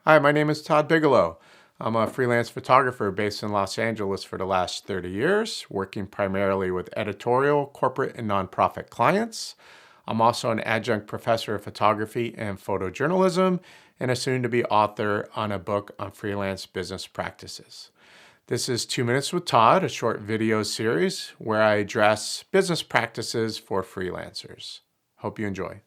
Hi, my name is Todd Bigelow. I'm a freelance photographer based in Los Angeles for the last 30 years, working primarily with editorial, corporate, and nonprofit clients. I'm also an adjunct professor of photography and photojournalism and a soon-to-be author on a book on freelance business practices. This is 2 Minutes with Todd, a short video series where I address business practices for freelancers. Hope you enjoy.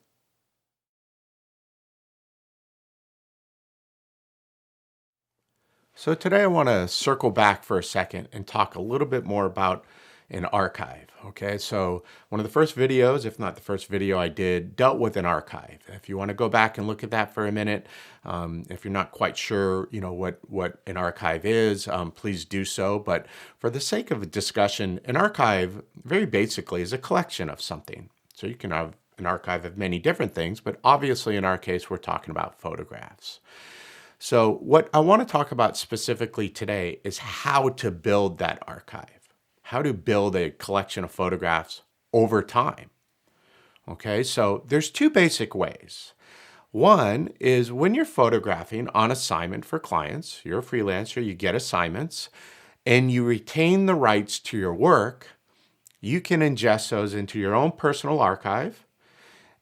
So today I want to circle back for a second and talk a little bit more about an archive. Okay, so one of the first videos, if not the first video I did, dealt with an archive. If you want to go back and look at that for a minute, if you're not quite sure, what an archive is, please do so. But for the sake of a discussion, an archive, very basically, is a collection of something. So you can have an archive of many different things, but obviously in our case, we're talking about photographs. So what I want to talk about specifically today is how to build that archive, how to build a collection of photographs over time. Okay, so there's two basic ways. One is when you're photographing on assignment for clients, you're a freelancer, you get assignments, and you retain the rights to your work, you can ingest those into your own personal archive,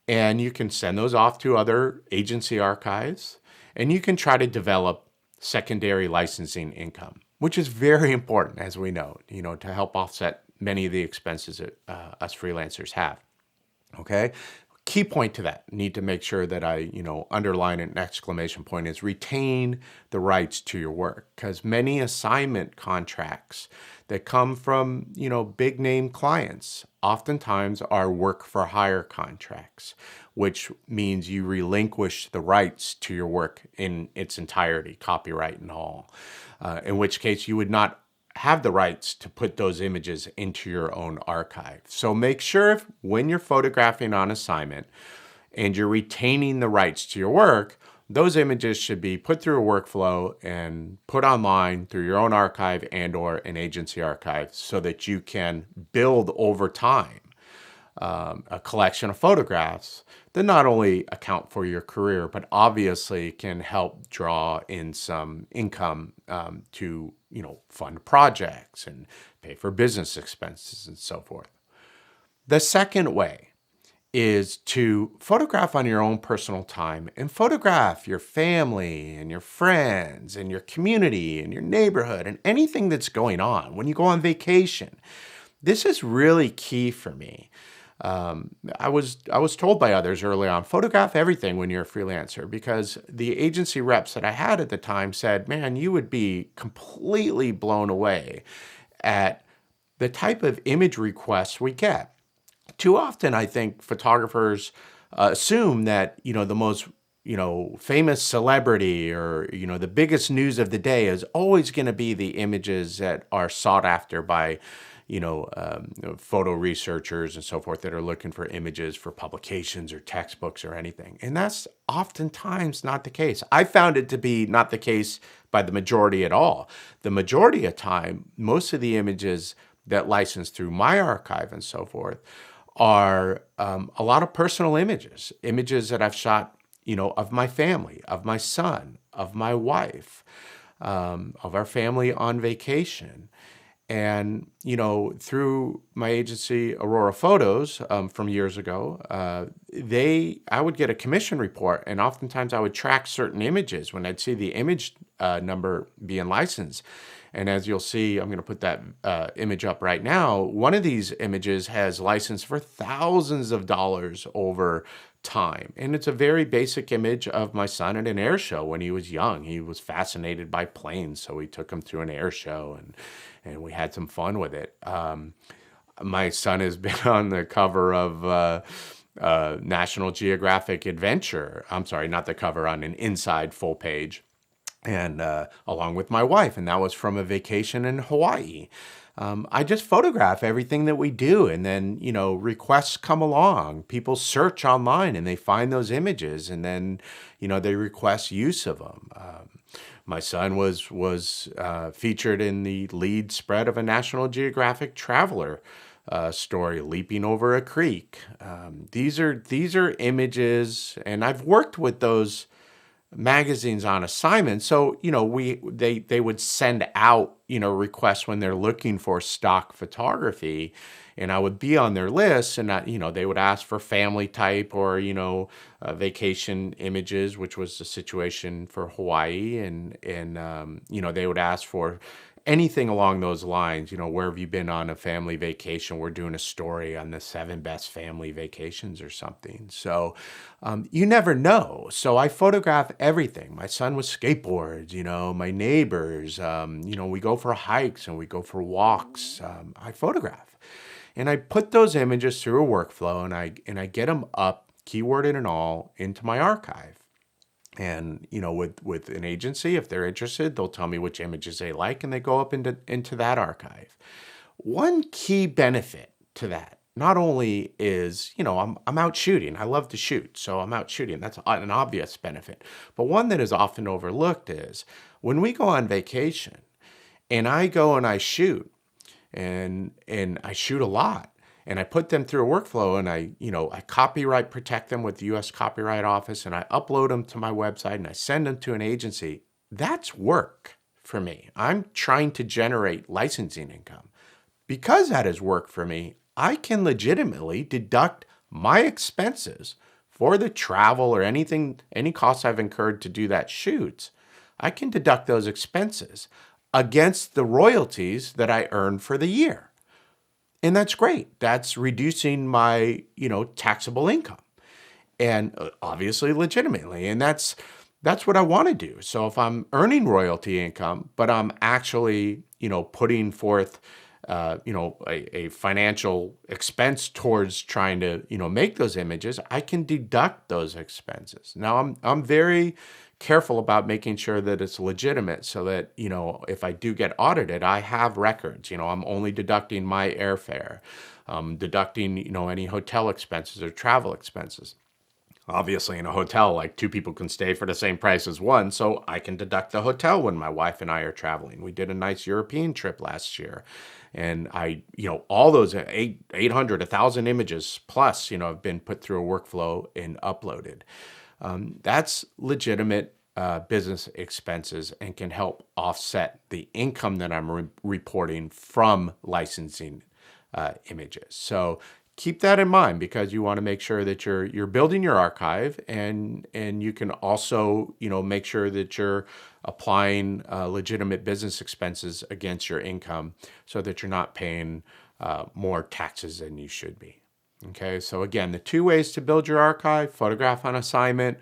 and you can send those off to other agency archives. And you can try to develop secondary licensing income, which is very important, as we know, to help offset many of the expenses that us freelancers have. Okay. Key point to that, need to make sure that I, underline an exclamation point is retain the rights to your work, because many assignment contracts that come from, big name clients oftentimes are work for hire contracts, which means you relinquish the rights to your work in its entirety, copyright and all, in which case you would not have the rights to put those images into your own archive. So make sure when you're photographing on assignment and you're retaining the rights to your work, those images should be put through a workflow and put online through your own archive and or an agency archive so that you can build over time a collection of photographs that not only account for your career, but obviously can help draw in some income to fund projects and pay for business expenses and so forth. The second way is to photograph on your own personal time and photograph your family and your friends and your community and your neighborhood and anything that's going on when you go on vacation. This is really key for me. I was told by others early on, photograph everything when you're a freelancer, because the agency reps that I had at the time said, man, you would be completely blown away at the type of image requests we get. Too often, I think photographers assume that, the most, famous celebrity or, the biggest news of the day is always going to be the images that are sought after by photo researchers and so forth that are looking for images for publications or textbooks or anything. And that's oftentimes not the case. I found it to be not the case by the majority at all. The majority of time, most of the images that license through my archive and so forth are a lot of personal images that I've shot, of my family, of my son, of my wife, of our family on vacation. And, through my agency, Aurora Photos, from years ago, I would get a commission report, and oftentimes I would track certain images when I'd see the image number being licensed. And as you'll see, I'm going to put that image up right now. One of these images has license for thousands of dollars over time. And it's a very basic image of my son at an air show when he was young. He was fascinated by planes, so we took him to an air show and we had some fun with it. My son has been on the cover of National Geographic Adventure. I'm sorry, not the cover, on an inside full page. And along with my wife, and that was from a vacation in Hawaii. I just photograph everything that we do, and then requests come along. People search online and they find those images, and then they request use of them. My son was featured in the lead spread of a National Geographic traveler story, leaping over a creek. These are images, and I've worked with those magazines on assignment. So, they would send out, requests when they're looking for stock photography, and I would be on their list, and they would ask for family type or, vacation images, which was the situation for Hawaii. And they would ask for anything along those lines. Where have you been on a family vacation? We're doing a story on the 7 best family vacations or something. So you never know. So I photograph everything. My son with skateboards, my neighbors, we go for hikes and we go for walks. I photograph. And I put those images through a workflow, and I get them up, keyworded and all, into my archive. And with an agency, if they're interested, they'll tell me which images they like, and they go up into that archive. One key benefit to that, not only is I'm out shooting. I love to shoot, so I'm out shooting. That's an obvious benefit. But one that is often overlooked is when we go on vacation, and I go and I shoot, and I shoot a lot. And I put them through a workflow, and I copyright protect them with the U.S. Copyright Office, and I upload them to my website, and I send them to an agency. That's work for me. I'm trying to generate licensing income. Because that is work for me, I can legitimately deduct my expenses for the travel or any costs I've incurred to do that shoot. I can deduct those expenses against the royalties that I earn for the year. And that's great. That's reducing my, taxable income, and obviously legitimately. And that's what I want to do. So if I'm earning royalty income, but I'm actually, putting forth, a financial expense towards trying to, make those images, I can deduct those expenses. Now I'm very careful about making sure that it's legitimate, so that, if I do get audited, I have records. I'm only deducting my airfare, deducting, any hotel expenses or travel expenses. Obviously, in a hotel, like 2 people can stay for the same price as one, so I can deduct the hotel when my wife and I are traveling. We did a nice European trip last year, and all those 800, 1,000 images plus, have been put through a workflow and uploaded. That's legitimate business expenses and can help offset the income that I'm reporting from licensing images. So keep that in mind, because you want to make sure that you're building your archive, and you can also make sure that you're applying legitimate business expenses against your income, so that you're not paying more taxes than you should be. Okay, so again, the 2 ways to build your archive: photograph on assignment,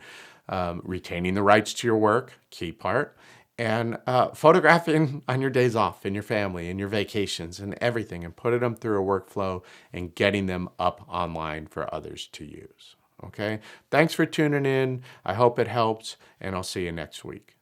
retaining the rights to your work, key part, and photographing on your days off, in your family, in your vacations, and everything, and putting them through a workflow and getting them up online for others to use. Okay, thanks for tuning in. I hope it helps, and I'll see you next week.